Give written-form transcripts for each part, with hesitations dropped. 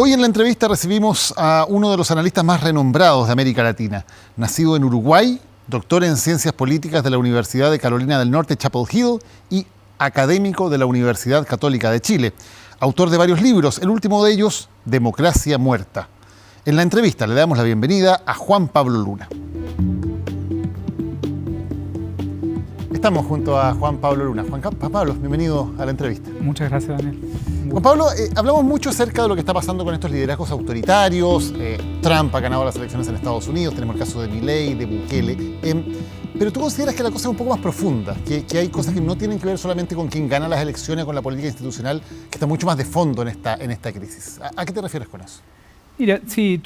Hoy en la entrevista recibimos a uno de los analistas más renombrados de América Latina. Nacido en Uruguay, doctor en Ciencias Políticas de la Universidad de Carolina del Norte, Chapel Hill, y académico de la Universidad Católica de Chile. Autor de varios libros, el último de ellos, Democracia Muerta. En la entrevista le damos la bienvenida a Juan Pablo Luna. Estamos junto a Juan Pablo Luna. Juan Pablo, bienvenido a la entrevista. Muchas gracias, Daniel. Juan Pablo, hablamos mucho acerca de lo que está pasando con estos liderazgos autoritarios. Trump ha ganado las elecciones en Estados Unidos, tenemos el caso de Milei, de Bukele. Pero tú consideras que la cosa es un poco más profunda, que hay cosas que no tienen que ver solamente con quién gana las elecciones, con la política institucional, que está mucho más de fondo en esta crisis. ¿A qué te refieres con eso? Mira, sí,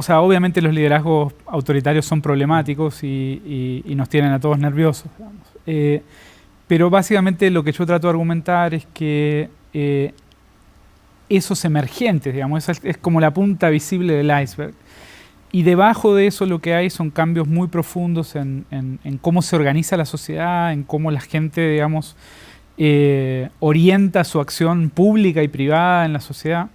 obviamente los liderazgos autoritarios son problemáticos y nos tienen a todos nerviosos, digamos. Pero básicamente lo que yo trato de argumentar es que esos emergentes, digamos, es como la punta visible del iceberg. Y debajo de eso lo que hay son cambios muy profundos en cómo se organiza la sociedad, en cómo la gente, digamos, orienta su acción pública y privada en la sociedad.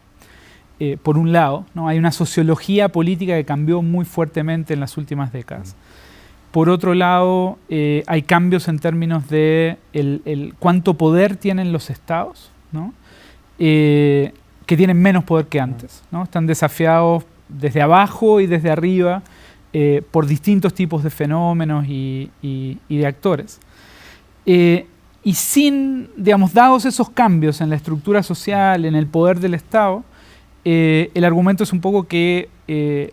Por un lado, ¿no? Hay una sociología política que cambió muy fuertemente en las últimas décadas. Por otro lado, hay cambios en términos de cuánto poder tienen los estados, ¿no? Que tienen menos poder que antes, ¿no? Están desafiados desde abajo y desde arriba por distintos tipos de fenómenos y de actores. Y sin, digamos, dados esos cambios en la estructura social, en el poder del Estado, el argumento es un poco que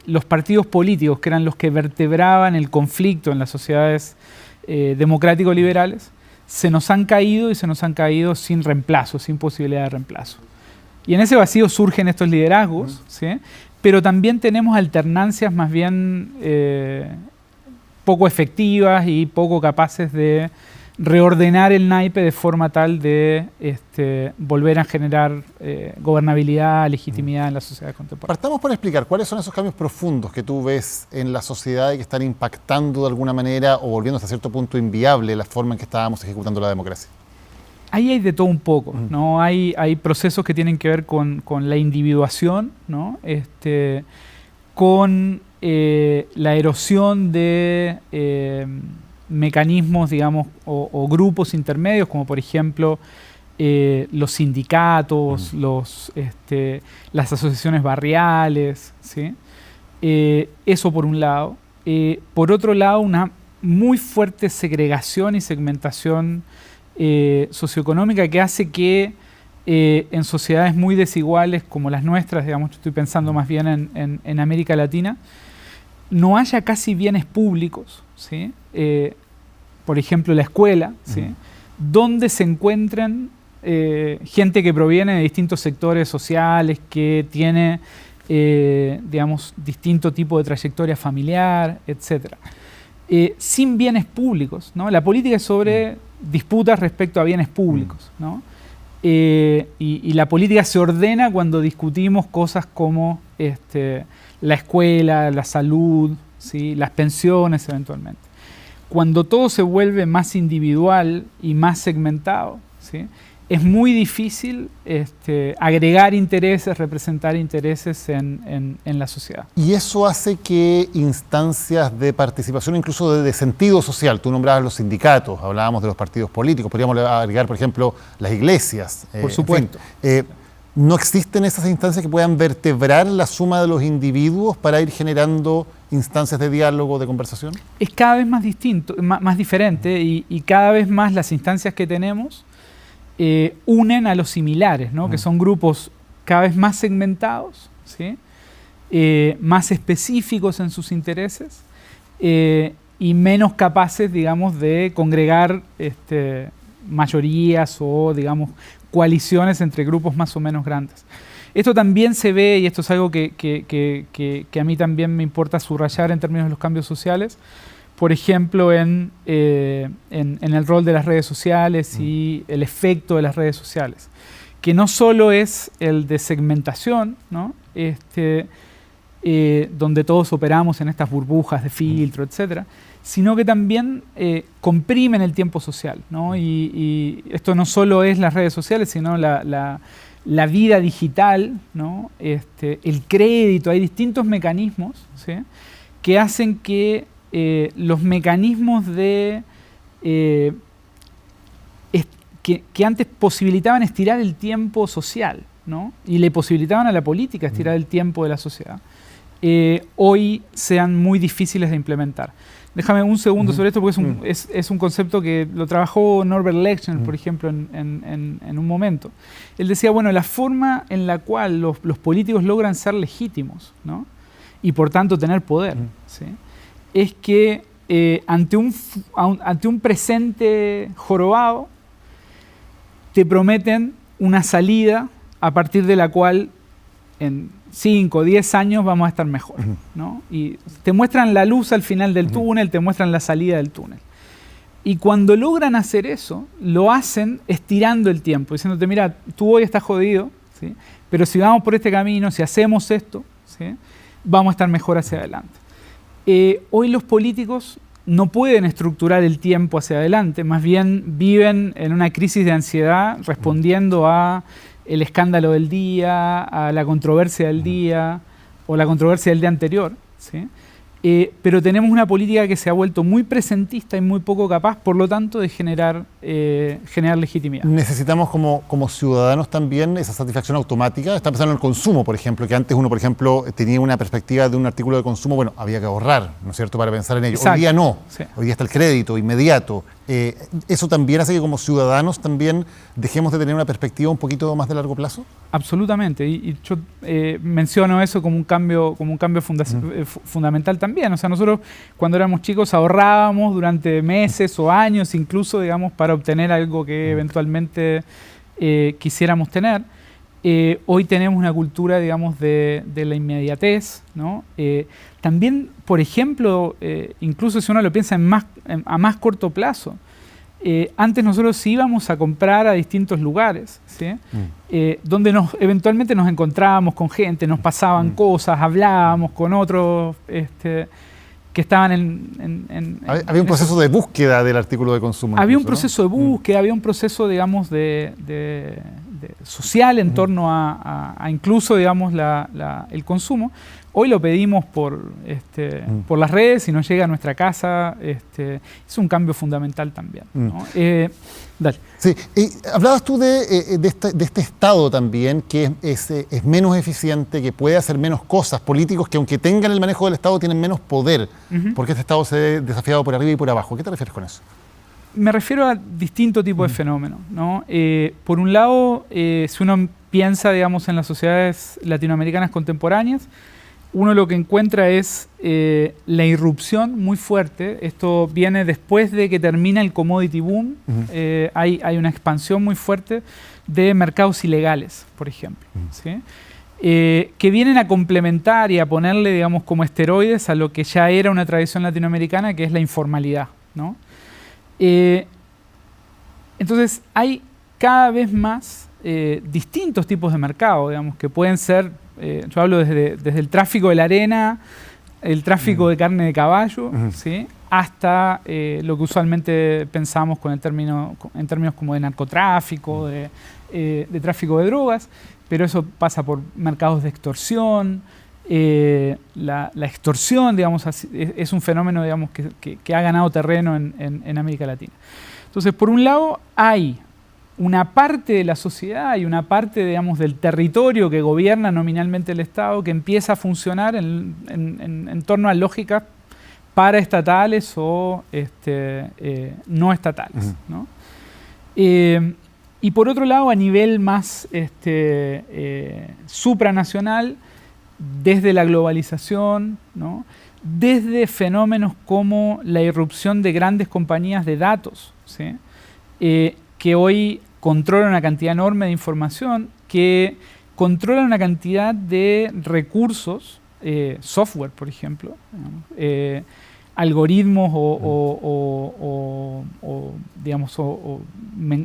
los partidos políticos, que eran los que vertebraban el conflicto en las sociedades democrático-liberales, se nos han caído y se nos han caído sin reemplazo, sin posibilidad de reemplazo. Y en ese vacío surgen estos liderazgos, ¿sí? Pero también tenemos alternancias más bien poco efectivas y poco capaces de reordenar el naipe de forma tal de volver a generar gobernabilidad, legitimidad en la sociedad contemporánea. Partamos por explicar cuáles son esos cambios profundos que tú ves en la sociedad y que están impactando de alguna manera o volviendo hasta cierto punto inviable la forma en que estábamos ejecutando la democracia. Ahí hay de todo un poco, ¿no? Hay procesos que tienen que ver con la individuación, ¿no? Con la erosión de mecanismos, digamos, o grupos intermedios, como por ejemplo los sindicatos, las asociaciones barriales, ¿sí? Eso por un lado. Por otro lado, una muy fuerte segregación y segmentación socioeconómica que hace que en sociedades muy desiguales como las nuestras, digamos, estoy pensando más bien en América Latina, no haya casi bienes públicos, ¿sí? Por ejemplo, la escuela, ¿sí? Donde se encuentren gente que proviene de distintos sectores sociales, que tiene, digamos, distinto tipo de trayectoria familiar, etc. Sin bienes públicos, ¿no? La política es sobre disputas respecto a bienes públicos, ¿no? Y la política se ordena cuando discutimos cosas como la escuela, la salud, ¿sí? Las pensiones eventualmente. Cuando todo se vuelve más individual y más segmentado, ¿sí? Es muy difícil agregar intereses, representar intereses en la sociedad. Y eso hace que instancias de participación, incluso de sentido social, tú nombrabas los sindicatos, hablábamos de los partidos políticos, podríamos agregar, por ejemplo, las iglesias. Por supuesto. En fin, ¿no existen esas instancias que puedan vertebrar la suma de los individuos para ir generando instancias de diálogo, de conversación? Es cada vez más distinto, más diferente y cada vez más las instancias que tenemos unen a los similares, ¿no? Que son grupos cada vez más segmentados, ¿sí? Más específicos en sus intereses y menos capaces, digamos, de congregar mayorías o, digamos, coaliciones entre grupos más o menos grandes. Esto también se ve, y esto es algo que a mí también me importa subrayar en términos de los cambios sociales, por ejemplo, en el rol de las redes sociales y el efecto de las redes sociales, que no solo es el de segmentación, ¿no? Donde todos operamos en estas burbujas de filtro, etcétera, sino que también comprimen el tiempo social, ¿no? Y esto no solo es las redes sociales, sino la vida digital, ¿no? El crédito, hay distintos mecanismos, ¿sí? Que hacen que los mecanismos de que antes posibilitaban estirar el tiempo social, ¿no? Y le posibilitaban a la política estirar el tiempo de la sociedad, hoy sean muy difíciles de implementar. Déjame un segundo sobre esto, porque es un concepto que lo trabajó Norbert Lechner, por ejemplo, en un momento. Él decía, bueno, la forma en la cual los políticos logran ser legítimos, ¿no? Y por tanto tener poder, ¿sí? Es que ante un presente jorobado te prometen una salida a partir de la cual en 5 o 10 años vamos a estar mejor, ¿no? Y te muestran la luz al final del túnel, te muestran la salida del túnel. Y cuando logran hacer eso, lo hacen estirando el tiempo, diciéndote, mira, tú hoy estás jodido, ¿sí? Pero si vamos por este camino, si hacemos esto, ¿sí? Vamos a estar mejor hacia adelante. Hoy los políticos no pueden estructurar el tiempo hacia adelante, más bien viven en una crisis de ansiedad respondiendo a el escándalo del día, a la controversia del día o la controversia del día anterior, ¿sí? Pero tenemos una política que se ha vuelto muy presentista y muy poco capaz, por lo tanto, de generar legitimidad. Necesitamos como ciudadanos también esa satisfacción automática. Está pensando en el consumo, por ejemplo, que antes uno, por ejemplo, tenía una perspectiva de un artículo de consumo, bueno, había que ahorrar, ¿no es cierto?, para pensar en ello. Exacto. Hoy día no, Sí. Hoy día está el crédito inmediato. ¿Eso también hace que como ciudadanos también dejemos de tener una perspectiva un poquito más de largo plazo? Absolutamente, y yo menciono eso como un cambio fundamental también. O sea, nosotros cuando éramos chicos ahorrábamos durante meses o años incluso, digamos, para obtener algo que eventualmente quisiéramos tener. Hoy tenemos una cultura, digamos, de la inmediatez, ¿no? También, por ejemplo, incluso si uno lo piensa a más corto plazo, antes nosotros íbamos a comprar a distintos lugares, ¿sí? Donde eventualmente nos encontrábamos con gente, nos pasaban cosas, hablábamos con otros que estaban había un proceso de búsqueda del artículo de consumo. Había incluso, un proceso de búsqueda, había un proceso, digamos, de social en torno a incluso, digamos, el consumo. Hoy lo pedimos por las redes y nos llega a nuestra casa. Es un cambio fundamental también, ¿no? Dale. Sí, hablabas tú de este Estado también que es menos eficiente, que puede hacer menos cosas, políticos que aunque tengan el manejo del Estado tienen menos poder, porque este Estado se ve desafiado por arriba y por abajo. ¿Qué te refieres con eso? Me refiero a distintos tipos de fenómenos, ¿no? Por un lado, si uno piensa, digamos, en las sociedades latinoamericanas contemporáneas, uno lo que encuentra es la irrupción muy fuerte. Esto viene después de que termina el commodity boom. Hay una expansión muy fuerte de mercados ilegales, por ejemplo, ¿sí? Que vienen a complementar y a ponerle, digamos, como esteroides a lo que ya era una tradición latinoamericana, que es la informalidad, ¿no? Entonces hay cada vez más distintos tipos de mercado, digamos, que pueden ser, yo hablo desde el tráfico de la arena, el tráfico de carne de caballo, ¿sí? Hasta lo que usualmente pensamos en términos como de narcotráfico, de tráfico de drogas, pero eso pasa por mercados de extorsión. La extorsión, digamos, es un fenómeno, digamos, que ha ganado terreno en América Latina. Entonces, por un lado, hay una parte de la sociedad y una parte, digamos, del territorio que gobierna nominalmente el Estado que empieza a funcionar en torno a lógicas paraestatales o no estatales, ¿no? Y por otro lado, a nivel más supranacional, desde la globalización, ¿no? Desde fenómenos como la irrupción de grandes compañías de datos, ¿sí? Que hoy controlan una cantidad enorme de información, que controlan una cantidad de recursos, software, por ejemplo, algoritmos o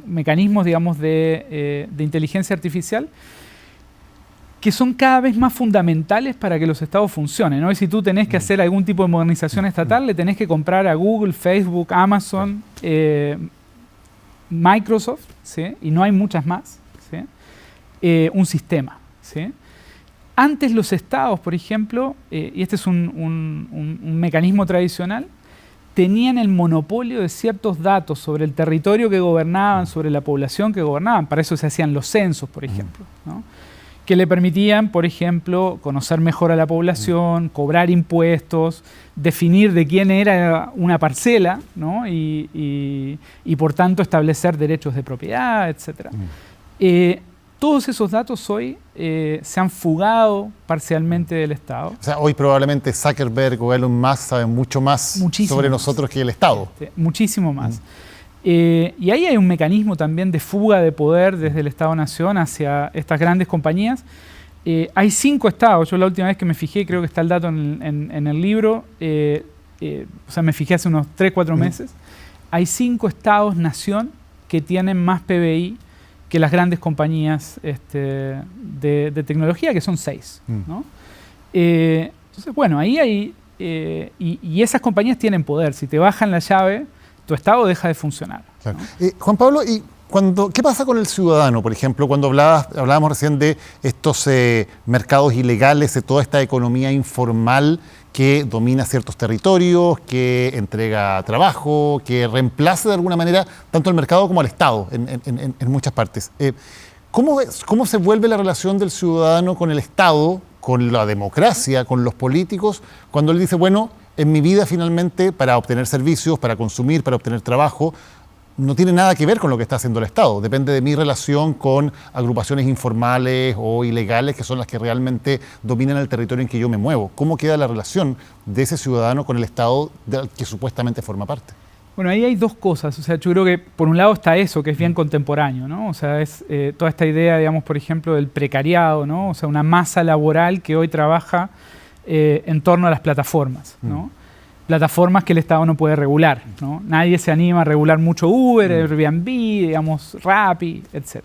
mecanismos, digamos, de inteligencia artificial, que son cada vez más fundamentales para que los estados funcionen, ¿no? Y si tú tenés que hacer algún tipo de modernización estatal, le tenés que comprar a Google, Facebook, Amazon, Microsoft, ¿sí? Y no hay muchas más, ¿sí? un sistema, ¿sí? Antes los estados, por ejemplo, y este es un mecanismo tradicional, tenían el monopolio de ciertos datos sobre el territorio que gobernaban, sobre la población que gobernaban. Para eso se hacían los censos, por ejemplo, ¿no? Que le permitían, por ejemplo, conocer mejor a la población, cobrar impuestos, definir de quién era una parcela, ¿no? y por tanto establecer derechos de propiedad, etc. Todos esos datos hoy se han fugado parcialmente del Estado. O sea, hoy probablemente Zuckerberg o Elon Musk saben mucho más sobre nosotros que el Estado. Muchísimo más. Y ahí hay un mecanismo también de fuga de poder desde el Estado-Nación hacia estas grandes compañías. Hay 5 estados. Yo la última vez que me fijé, creo que está el dato en el libro, o sea, me fijé hace unos 3-4 meses. Hay 5 estados-nación que tienen más PBI que las grandes compañías de tecnología, que son 6, ¿no? Entonces, bueno, ahí hay... y esas compañías tienen poder. Si te bajan la llave, tu Estado deja de funcionar, claro, ¿no? Juan Pablo, ¿qué pasa con el ciudadano, por ejemplo, cuando hablábamos recién de estos mercados ilegales, de toda esta economía informal que domina ciertos territorios, que entrega trabajo, que reemplaza de alguna manera tanto al mercado como al Estado en muchas partes? ¿Cómo se vuelve la relación del ciudadano con el Estado, con la democracia, con los políticos, cuando él dice, bueno, en mi vida finalmente, para obtener servicios, para consumir, para obtener trabajo, no tiene nada que ver con lo que está haciendo el Estado? Depende de mi relación con agrupaciones informales o ilegales, que son las que realmente dominan el territorio en que yo me muevo. ¿Cómo queda la relación de ese ciudadano con el Estado del que supuestamente forma parte? Bueno, ahí hay 2 cosas. O sea, yo creo que por un lado está eso, que es bien contemporáneo, ¿no? O sea, es toda esta idea, digamos, por ejemplo, del precariado, ¿no? O sea, una masa laboral que hoy trabaja en torno a las plataformas, ¿no? Plataformas que el Estado no puede regular, ¿no? Nadie se anima a regular mucho Uber, Airbnb, digamos, Rappi, etc.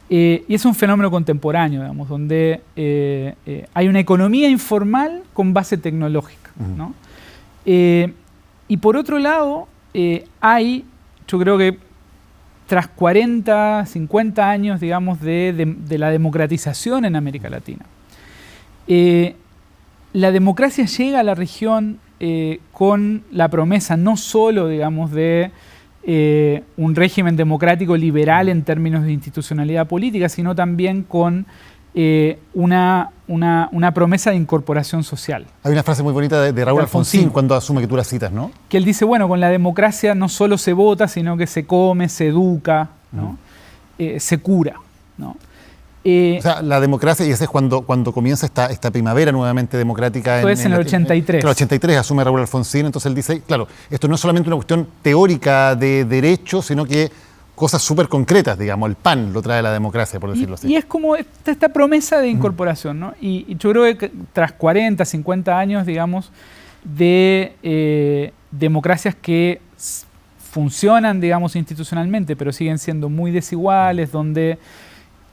Y es un fenómeno contemporáneo, digamos, donde hay una economía informal con base tecnológica, ¿no? Y por otro lado, yo creo que tras 40, 50 años, digamos, de la democratización en América Latina, la democracia llega a la región con la promesa no solo, digamos, de un régimen democrático liberal en términos de institucionalidad política, sino también con una promesa de incorporación social. Hay una frase muy bonita de Raúl Alfonsín cuando asume, que tú la citas, ¿no? Que él dice, bueno, con la democracia no solo se vota, sino que se come, se educa, ¿no? Se cura, ¿no? O sea, la democracia, y ese es cuando comienza esta primavera nuevamente democrática. Eso es en el 83. En el 83 asume Raúl Alfonsín, entonces él dice, claro, esto no es solamente una cuestión teórica de derechos, sino que cosas súper concretas, digamos, el pan lo trae la democracia, por decirlo así. Y es como esta promesa de incorporación, ¿no? Y yo creo que tras 40, 50 años, digamos, de democracias que funcionan, digamos, institucionalmente, pero siguen siendo muy desiguales, donde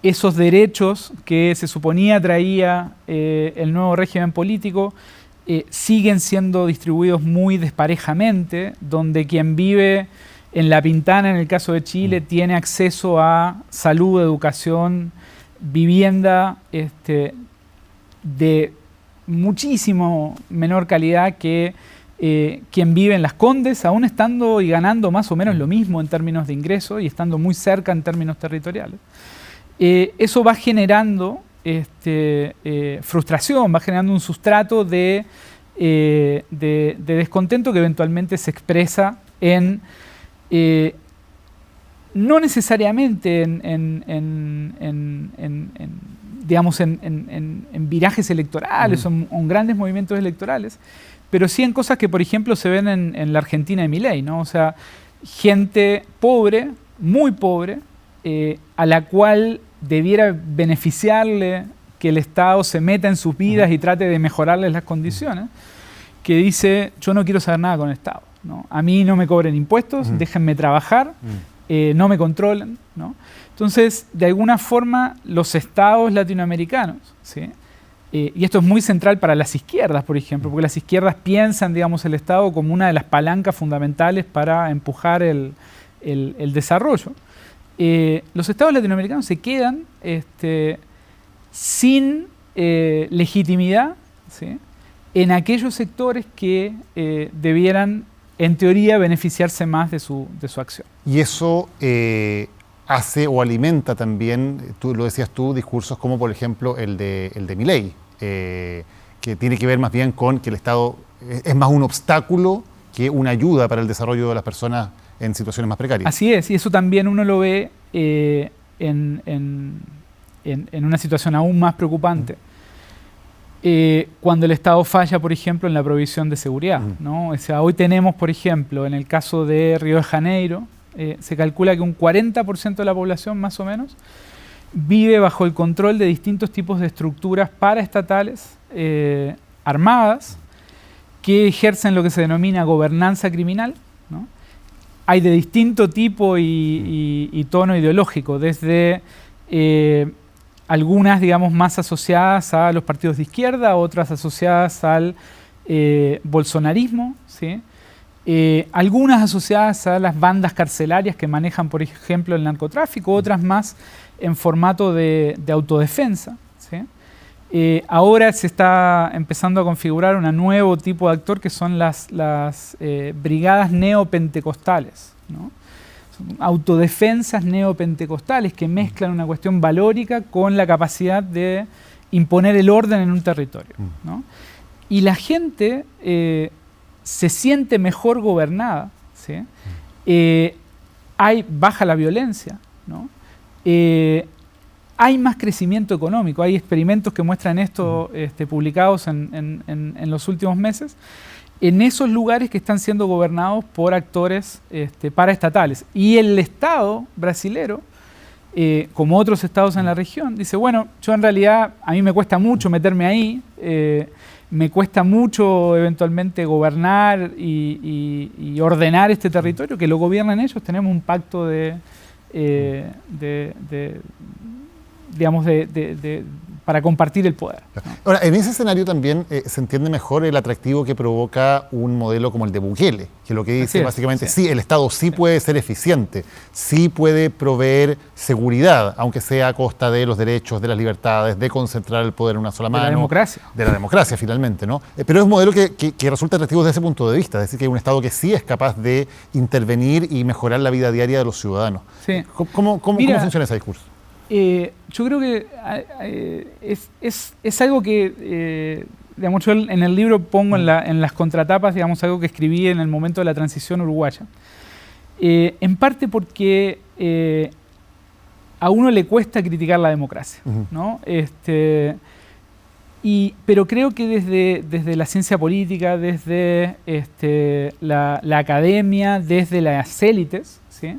esos derechos que se suponía traía el nuevo régimen político siguen siendo distribuidos muy desparejamente, donde quien vive en La Pintana, en el caso de Chile, tiene acceso a salud, educación, vivienda de muchísimo menor calidad que quien vive en Las Condes, aún estando y ganando más o menos lo mismo en términos de ingresos y estando muy cerca en términos territoriales. Eso va generando frustración, va generando un sustrato de descontento que eventualmente se expresa en no necesariamente digamos, en virajes electorales o en grandes movimientos electorales, pero sí en cosas que, por ejemplo, se ven en la Argentina de Milei, ¿no? O sea, gente pobre, muy pobre, a la cual debiera beneficiarle que el Estado se meta en sus vidas y trate de mejorarles las condiciones, que dice, yo no quiero saber nada con el Estado, ¿no? A mí no me cobren impuestos, déjenme trabajar, no me controlen, ¿no? Entonces, de alguna forma, los estados latinoamericanos, ¿sí? Y esto es muy central para las izquierdas, por ejemplo, porque las izquierdas piensan, digamos, el Estado como una de las palancas fundamentales para empujar el desarrollo. los estados latinoamericanos se quedan sin legitimidad, ¿sí?, en aquellos sectores que debieran, en teoría, beneficiarse más de su acción. Y eso hace o alimenta también, tú lo decías tú, discursos como por ejemplo el de Milei, que tiene que ver más bien con que el Estado es más un obstáculo que una ayuda para el desarrollo de las personas en situaciones más precarias. Así es, y eso también uno lo ve en una situación aún más preocupante. Cuando el Estado falla, por ejemplo, en la provisión de seguridad, ¿no? O sea, hoy tenemos, por ejemplo, en el caso de Río de Janeiro, se calcula que un 40% de la población, más o menos, vive bajo el control de distintos tipos de estructuras paraestatales armadas que ejercen lo que se denomina gobernanza criminal, ¿no? Hay de distinto tipo y tono ideológico, desde algunas, digamos, más asociadas a los partidos de izquierda, otras asociadas al bolsonarismo, ¿sí? Algunas asociadas a las bandas carcelarias que manejan, por ejemplo, el narcotráfico, otras más en formato de autodefensa, ¿sí? Ahora se está empezando a configurar un nuevo tipo de actor que son las brigadas neopentecostales, ¿no? Son autodefensas neopentecostales que mezclan una cuestión valórica con la capacidad de imponer el orden en un territorio, ¿no? Y la gente se siente mejor gobernada, ¿sí? Baja la violencia, ¿no? Hay más crecimiento económico. Hay experimentos que muestran esto publicados en los últimos meses, en esos lugares que están siendo gobernados por actores paraestatales. Y el Estado brasilero, como otros estados en la región, dice, bueno, yo en realidad, a mí me cuesta mucho meterme ahí, me cuesta mucho eventualmente gobernar y ordenar este territorio, que lo gobiernan ellos, tenemos un pacto para compartir el poder, ¿no? Ahora, en ese escenario también se entiende mejor el atractivo que provoca un modelo como el de Bukele, que lo que dice básicamente, sí, el Estado sí puede ser eficiente, sí puede proveer seguridad, aunque sea a costa de los derechos, de las libertades, de concentrar el poder en una sola mano. De la democracia. De la democracia, finalmente, ¿no? Pero es un modelo que resulta atractivo desde ese punto de vista, es decir, que hay un Estado que sí es capaz de intervenir y mejorar la vida diaria de los ciudadanos. Sí. ¿Cómo funciona ese discurso? Yo creo que es algo que, digamos, yo en el libro pongo en las contratapas, digamos, algo que escribí en el momento de la transición uruguaya. En parte porque a uno le cuesta criticar la democracia, ¿no? Pero creo que desde la ciencia política, desde la academia, desde las élites, ¿sí?,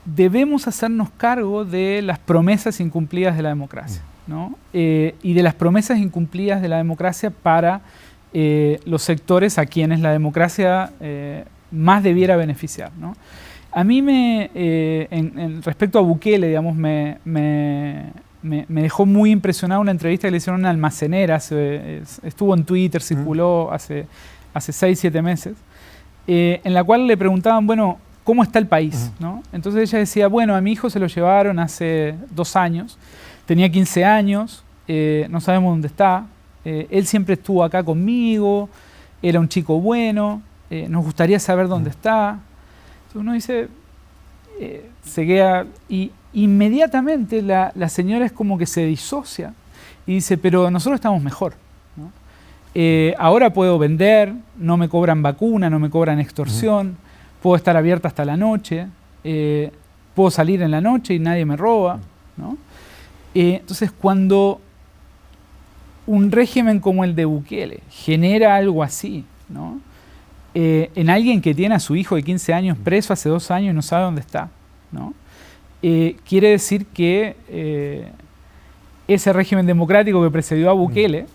debemos hacernos cargo de las promesas incumplidas de la democracia, ¿no? Y de las promesas incumplidas de la democracia para los sectores a quienes la democracia más debiera beneficiar, ¿no? A mí respecto a Bukele, digamos, me dejó muy impresionado una entrevista que le hicieron a una almacenera, estuvo en Twitter, circuló hace 6-7 meses, en la cual le preguntaban, bueno, ¿cómo está el país?, ¿no? Entonces ella decía, bueno, a mi hijo se lo llevaron hace 2 años, tenía 15 años, no sabemos dónde está, él siempre estuvo acá conmigo, era un chico bueno, nos gustaría saber dónde está. Entonces uno dice, se queda, y inmediatamente la señora es como que se disocia y dice, pero nosotros estamos mejor, ¿no? Ahora puedo vender, no me cobran vacuna, no me cobran extorsión, puedo estar abierta hasta la noche, puedo salir en la noche y nadie me roba, ¿no? Entonces, cuando un régimen como el de Bukele genera algo así, ¿no?, en alguien que tiene a su hijo de 15 años preso hace 2 años y no sabe dónde está, ¿no?, quiere decir que ese régimen democrático que precedió a Bukele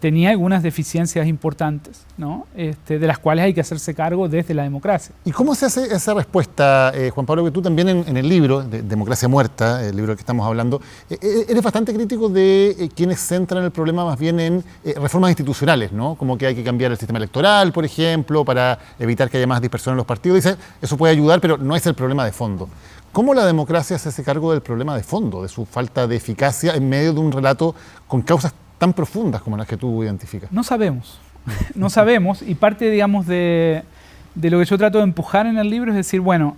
tenía algunas deficiencias importantes, ¿no? De las cuales hay que hacerse cargo desde la democracia. ¿Y cómo se hace esa respuesta, Juan Pablo, que tú también en el libro, de Democracia Muerta, el libro del que estamos hablando, eres bastante crítico de quienes centran el problema más bien en reformas institucionales, ¿no? Como que hay que cambiar el sistema electoral, por ejemplo, para evitar que haya más dispersión en los partidos. Dice, eso puede ayudar, pero no es el problema de fondo. ¿Cómo la democracia se hace cargo del problema de fondo, de su falta de eficacia en medio de un relato con causas tan profundas como las que tú identificas? No sabemos, no sabemos, y parte, digamos, de lo que yo trato de empujar en el libro es decir, bueno,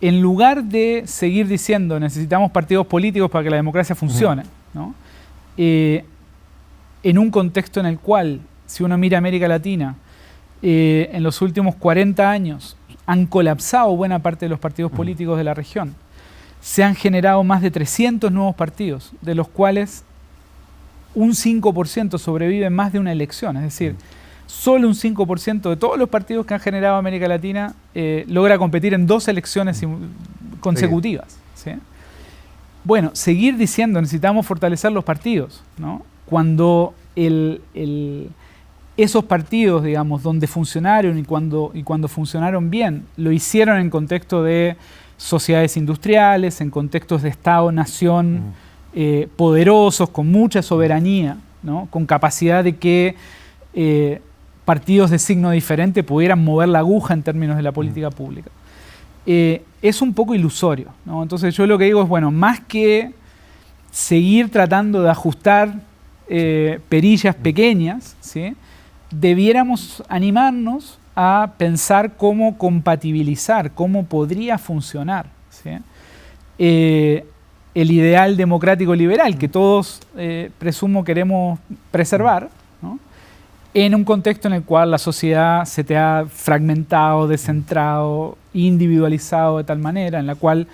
en lugar de seguir diciendo necesitamos partidos políticos para que la democracia funcione, ¿no? En un contexto en el cual, si uno mira América Latina, en los últimos 40 años han colapsado buena parte de los partidos políticos de la región. Se han generado más de 300 nuevos partidos, de los cuales un 5% sobrevive en más de una elección. Es decir, solo un 5% de todos los partidos que han generado América Latina logra competir en 2 elecciones consecutivas. ¿Sí? Bueno, seguir diciendo necesitamos fortalecer los partidos, ¿no? Cuando esos partidos, digamos, donde funcionaron y cuando funcionaron bien, lo hicieron en contexto de sociedades industriales, en contextos de Estado-nación poderosos, con mucha soberanía, ¿no? Con capacidad de que partidos de signo diferente pudieran mover la aguja en términos de la política pública. Es un poco ilusorio, ¿no? Entonces yo lo que digo es, bueno, más que seguir tratando de ajustar perillas pequeñas, ¿sí? Debiéramos animarnos a pensar cómo compatibilizar, cómo podría funcionar, ¿sí? El ideal democrático liberal que todos, presumo, queremos preservar, ¿no? En un contexto en el cual la sociedad se te ha fragmentado, descentrado, individualizado de tal manera, en la cual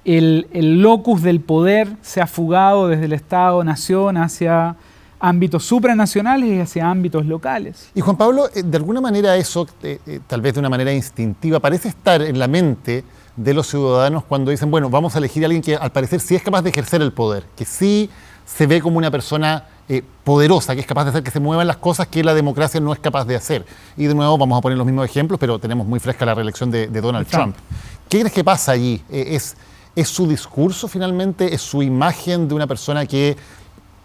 el locus del poder se ha fugado desde el Estado-nación hacia ámbitos supranacionales y hacia ámbitos locales. Y Juan Pablo, de alguna manera eso, tal vez de una manera instintiva, parece estar en la mente de los ciudadanos cuando dicen, bueno, vamos a elegir a alguien que al parecer sí es capaz de ejercer el poder, que sí se ve como una persona poderosa, que es capaz de hacer que se muevan las cosas que la democracia no es capaz de hacer. Y de nuevo vamos a poner los mismos ejemplos, pero tenemos muy fresca la reelección de Donald Trump. ¿Qué crees que pasa allí? ¿Es su discurso finalmente? ¿Es su imagen de una persona que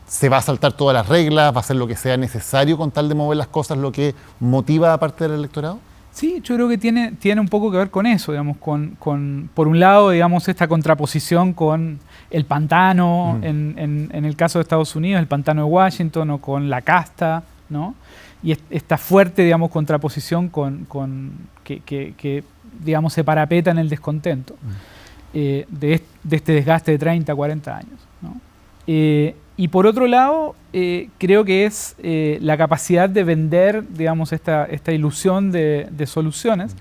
se va a saltar todas las reglas, va a hacer lo que sea necesario con tal de mover las cosas, lo que motiva a parte del electorado? Sí, yo creo que tiene un poco que ver con eso, digamos, por un lado, digamos, esta contraposición con el pantano, en el caso de Estados Unidos, el pantano de Washington, o con la casta, ¿no? Y esta fuerte, digamos, contraposición que digamos, se parapeta en el descontento de este desgaste de 30, 40 años, ¿no? Y por otro lado, creo que es la capacidad de vender, digamos, esta ilusión de soluciones,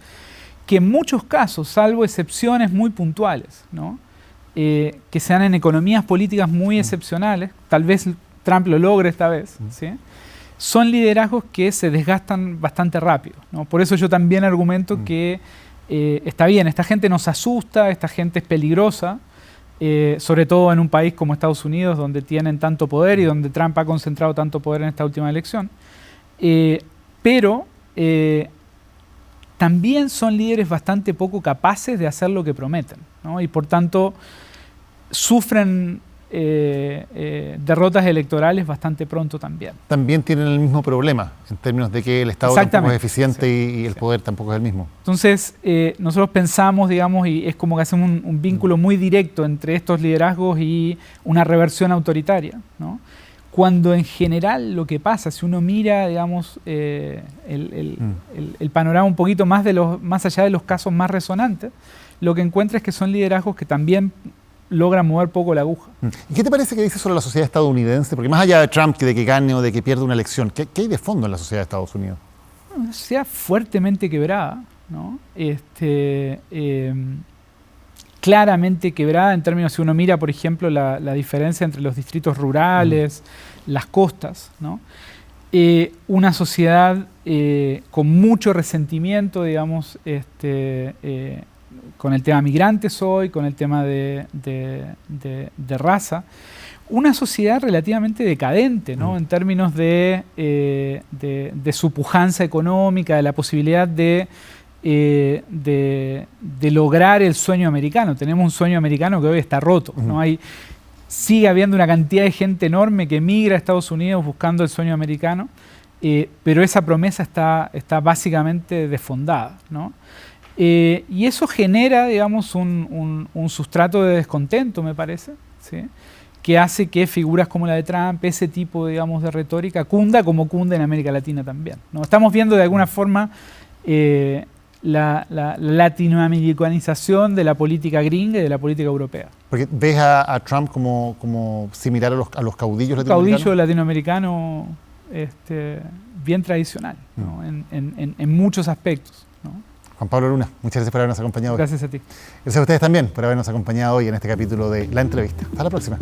que en muchos casos, salvo excepciones muy puntuales, ¿no? Que sean en economías políticas muy excepcionales, tal vez Trump lo logre esta vez, ¿sí? Son liderazgos que se desgastan bastante rápido, ¿no? Por eso yo también argumento que está bien, esta gente nos asusta, esta gente es peligrosa, sobre todo en un país como Estados Unidos, donde tienen tanto poder y donde Trump ha concentrado tanto poder en esta última elección. Pero también son líderes bastante poco capaces de hacer lo que prometen, ¿no? Y por tanto sufren derrotas electorales bastante pronto también. También tienen el mismo problema, en términos de que el Estado tampoco es eficiente y el poder tampoco es el mismo. Entonces, nosotros pensamos, digamos, y es como que hacemos un vínculo muy directo entre estos liderazgos y una reversión autoritaria, ¿no? Cuando en general lo que pasa, si uno mira, digamos, el panorama un poquito más allá de los casos más resonantes, lo que encuentra es que son liderazgos que también logran mover poco la aguja. ¿Y qué te parece que dice sobre la sociedad estadounidense? Porque más allá de Trump, de que gane o de que pierda una elección, ¿qué hay de fondo en la sociedad de Estados Unidos? Una sociedad fuertemente quebrada, ¿no? Claramente quebrada en términos, si uno mira, por ejemplo, la diferencia entre los distritos rurales, las costas, ¿no? Una sociedad con mucho resentimiento, digamos, con el tema migrantes hoy, con el tema de raza, una sociedad relativamente decadente, ¿no? En términos de su pujanza económica, de la posibilidad de lograr el sueño americano. Tenemos un sueño americano que hoy está roto, ¿no? Sigue habiendo una cantidad de gente enorme que migra a Estados Unidos buscando el sueño americano, pero esa promesa está básicamente desfondada, ¿no? Y eso genera, digamos, un sustrato de descontento, me parece, ¿sí? Que hace que figuras como la de Trump, ese tipo, digamos, de retórica, cunda como cunde en América Latina también, ¿no? Estamos viendo de alguna forma la latinoamericanización de la política gringa y de la política europea. Porque ves a Trump como similar a los caudillos latinoamericanos. Caudillo latinoamericano bien tradicional, ¿no? En muchos aspectos, ¿no? Juan Pablo Luna, muchas gracias por habernos acompañado. Gracias a ti. Gracias a ustedes también por habernos acompañado hoy en este capítulo de La Entrevista. Hasta la próxima.